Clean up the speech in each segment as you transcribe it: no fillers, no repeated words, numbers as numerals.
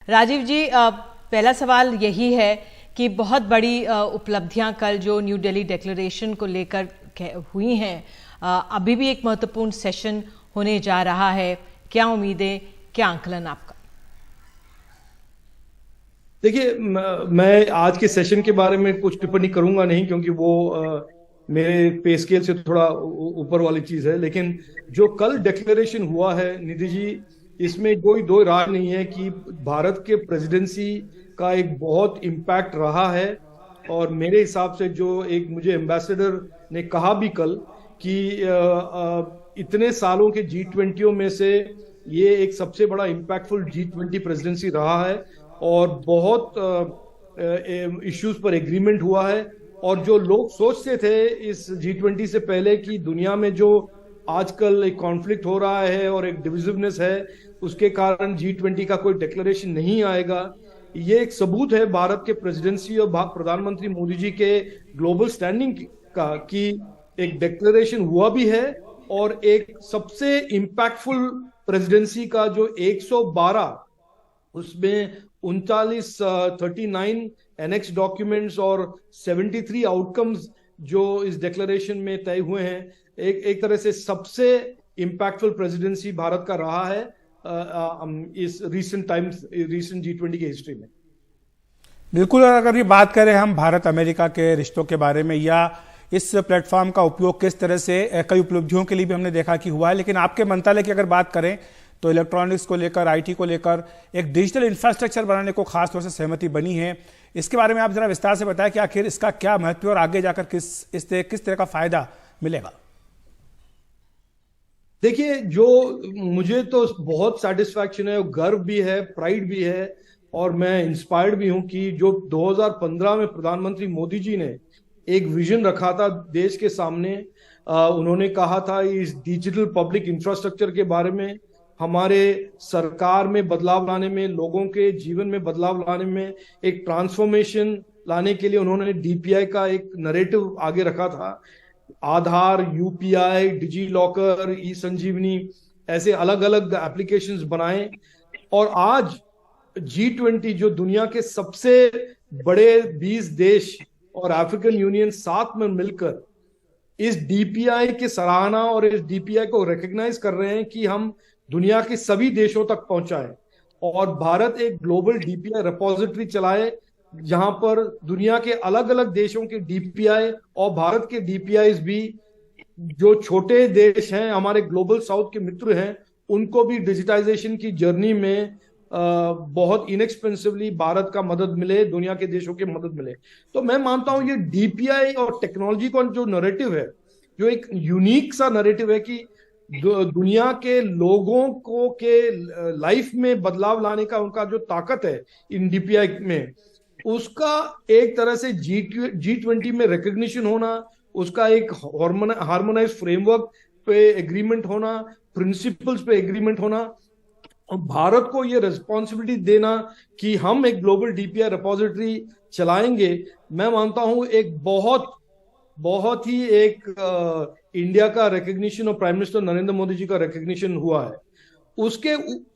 राजीव जी, पहला सवाल यही है कि बहुत बड़ी उपलब्धियां कल जो न्यू दिल्ली डिक्लेरेशन को लेकर हुई हैं, अभी भी एक महत्वपूर्ण सेशन होने जा रहा है। क्या उम्मीदें, क्या आंकलन आपका? देखिए, मैं आज के सेशन के बारे में कुछ टिप्पणी करूंगा नहीं, क्योंकि वो मेरे पे स्केल से थोड़ा ऊपर वाली चीज है। लेकिन जो कल डिक्लेरेशन हुआ है निधि जी, इसमें कोई दो राय नहीं है कि भारत के प्रेसिडेंसी का एक बहुत इम्पैक्ट रहा है। और मेरे हिसाब से जो एक मुझे एम्बेसडर ने कहा भी कल कि इतने सालों के G20 में से ये एक सबसे बड़ा इम्पैक्टफुल G20 प्रेसिडेंसी रहा है और बहुत इश्यूज पर एग्रीमेंट हुआ है। और जो लोग सोचते थे इस G20 से पहले कि दुनिया में जो आजकल एक कॉन्फ्लिक्ट हो रहा है और एक डिविजिवनेस है, उसके कारण G20 का कोई डिक्लेरेशन नहीं आएगा, ये एक सबूत है भारत के प्रेसिडेंसी और प्रधानमंत्री मोदी जी के ग्लोबल स्टैंडिंग का कि एक डिक्लेरेशन हुआ भी है। और एक सबसे इम्पैक्टफुल प्रेसिडेंसी का जो 112 उसमें 39 एनेक्स डॉक्यूमेंट्स और 73 आउटकम्स जो इस डिक्लेरेशन में तय हुए हैं, एक तरह से सबसे इम्पैक्टफुल प्रेसिडेंसी भारत का रहा है इस रीसेंट G20 की हिस्ट्री में। बिल्कुल। अगर ये बात करें हम भारत अमेरिका के रिश्तों के बारे में, या इस प्लेटफॉर्म का उपयोग किस तरह से कई उपलब्धियों के लिए भी हमने देखा कि हुआ है, लेकिन आपके मंत्रालय की अगर बात करें तो इलेक्ट्रॉनिक्स को लेकर, आईटी को लेकर एक डिजिटल इंफ्रास्ट्रक्चर बनाने को खासतौर से सहमति बनी है। इसके बारे में आप जरा विस्तार से बताएं कि आखिर इसका क्या महत्व है और आगे जाकर किस तरह का फायदा मिलेगा? देखिए, जो मुझे तो बहुत सेटिस्फैक्शन है, गर्व भी है, प्राइड भी है, और मैं इंस्पायर्ड भी हूं कि जो 2015 में प्रधानमंत्री मोदी जी ने एक विजन रखा था देश के सामने, उन्होंने कहा था इस डिजिटल पब्लिक इंफ्रास्ट्रक्चर के बारे में, हमारे सरकार में बदलाव लाने में, लोगों के जीवन में बदलाव लाने में, एक ट्रांसफॉर्मेशन लाने के लिए उन्होंने DPI का एक नरेटिव आगे रखा था। आधार, UPI, डिजी लॉकर, ई-संजीवनी, ऐसे अलग अलग एप्लीकेशंस बनाए। और आज G20 जो दुनिया के सबसे बड़े 20 देश और अफ्रीकन यूनियन साथ में मिलकर इस DPI की सराहना और इस DPI को रिकॉग्नाइज कर रहे हैं कि हम दुनिया के सभी देशों तक पहुंचाए और भारत एक ग्लोबल DPI रिपोजिटरी चलाए, जहां पर दुनिया के अलग अलग देशों के DPI और भारत के DPIs भी, जो छोटे देश हैं, हमारे ग्लोबल साउथ के मित्र हैं, उनको भी डिजिटाइजेशन की जर्नी में बहुत इनएक्सपेंसिवली भारत का मदद मिले, दुनिया के देशों की मदद मिले। तो मैं मानता हूं ये DPI और टेक्नोलॉजी का जो नैरेटिव है, जो एक यूनिक सा नैरेटिव है कि दुनिया के लोगों को के लाइफ में बदलाव लाने का उनका जो ताकत है इन DPI में, उसका एक तरह से G20 में रिकॉग्निशन होना, उसका एक हार्मोनाइज फ्रेमवर्क पे एग्रीमेंट होना, प्रिंसिपल्स पे एग्रीमेंट होना, और भारत को ये रिस्पॉन्सिबिलिटी देना कि हम एक ग्लोबल DPI रिपोजिटरी चलाएंगे, मैं मानता हूं एक बहुत ही एक इंडिया का रिकॉग्निशन और प्राइम मिनिस्टर नरेंद्र मोदी जी का रिकॉग्निशन हुआ है।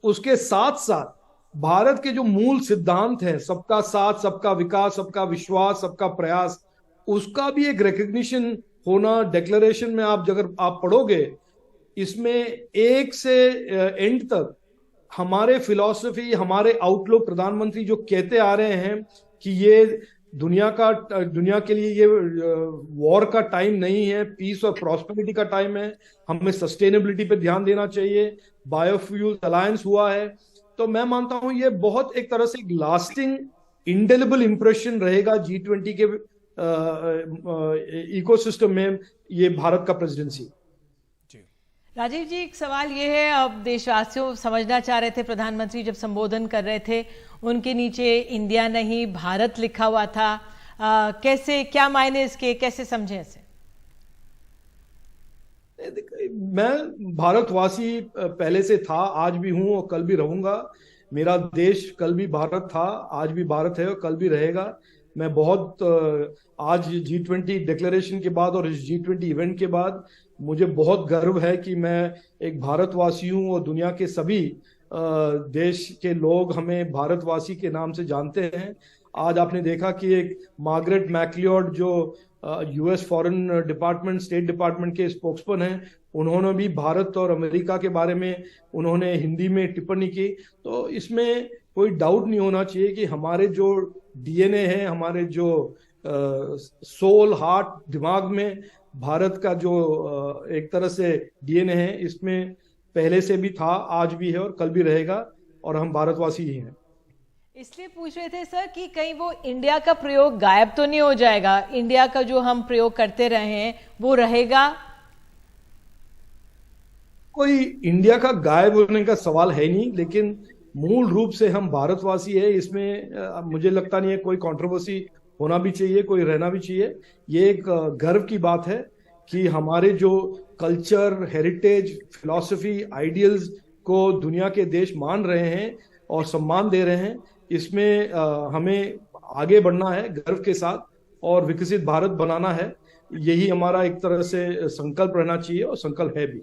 उसके साथ साथ भारत के जो मूल सिद्धांत हैं, सबका साथ, सबका विकास, सबका विश्वास, सबका प्रयास, उसका भी एक रिकॉग्निशन होना डिक्लेरेशन में। अगर आप पढ़ोगे इसमें एक से एंड तक हमारे फिलॉसफी, हमारे आउटलुक, प्रधानमंत्री जो कहते आ रहे हैं कि ये दुनिया के लिए ये वॉर का टाइम नहीं है, पीस और प्रॉस्पेरिटी का टाइम है, हमें सस्टेनेबिलिटी पे ध्यान देना चाहिए, बायोफ्यूल अलायंस हुआ है। तो मैं मानता हूं ये बहुत एक तरह से एक लास्टिंग इंडेलिबल इंप्रेशन रहेगा G20 के इकोसिस्टम में ये भारत का प्रेसिडेंसी। राजीव जी, एक सवाल ये है, अब देशवासियों समझना चाह रहे थे, प्रधानमंत्री जब संबोधन कर रहे थे उनके नीचे इंडिया नहीं भारत लिखा हुआ था, कैसे, क्या मायने इसके, कैसे समझे इसे? मैं भारतवासी पहले से था, आज भी हूं और कल भी रहूंगा। मेरा देश कल भी भारत था, आज भी भारत है और कल भी रहेगा। मैं बहुत आज G20 डिक्लेरेशन के बाद और इस G20 इवेंट के बाद मुझे बहुत गर्व है कि मैं एक भारतवासी हूं और दुनिया के सभी देश के लोग हमें भारतवासी के नाम से जानते हैं। आज आपने देखा कि एक मार्गरेट मैक्लियोड जो US foreign department, state department के स्पोक्सपर्सन हैं, उन्होंने भी भारत और अमेरिका के बारे में उन्होंने हिंदी में टिप्पणी की। तो इसमें कोई डाउट नहीं होना चाहिए कि हमारे जो डीएनए है, हमारे जो सोल, हार्ट, दिमाग में भारत का जो एक तरह से डीएनए है, इसमें पहले से भी था, आज भी है और कल भी रहेगा, और हम भारतवासी ही हैं। इसलिए पूछ रहे थे सर कि कहीं वो इंडिया का प्रयोग गायब तो नहीं हो जाएगा, इंडिया का जो हम प्रयोग करते रहे हैं वो रहेगा? कोई इंडिया का गायब होने का सवाल है नहीं, लेकिन मूल रूप से हम भारतवासी है, इसमें मुझे लगता नहीं है कोई कंट्रोवर्सी होना भी चाहिए, कोई रहना भी चाहिए। ये एक गर्व की बात है कि हमारे जो कल्चर, हेरिटेज, फिलॉसफी, आइडियल्स को दुनिया के देश मान रहे हैं और सम्मान दे रहे हैं। इसमें हमें आगे बढ़ना है गर्व के साथ और विकसित भारत बनाना है। यही हमारा एक तरह से संकल्प रहना चाहिए और संकल्प है भी।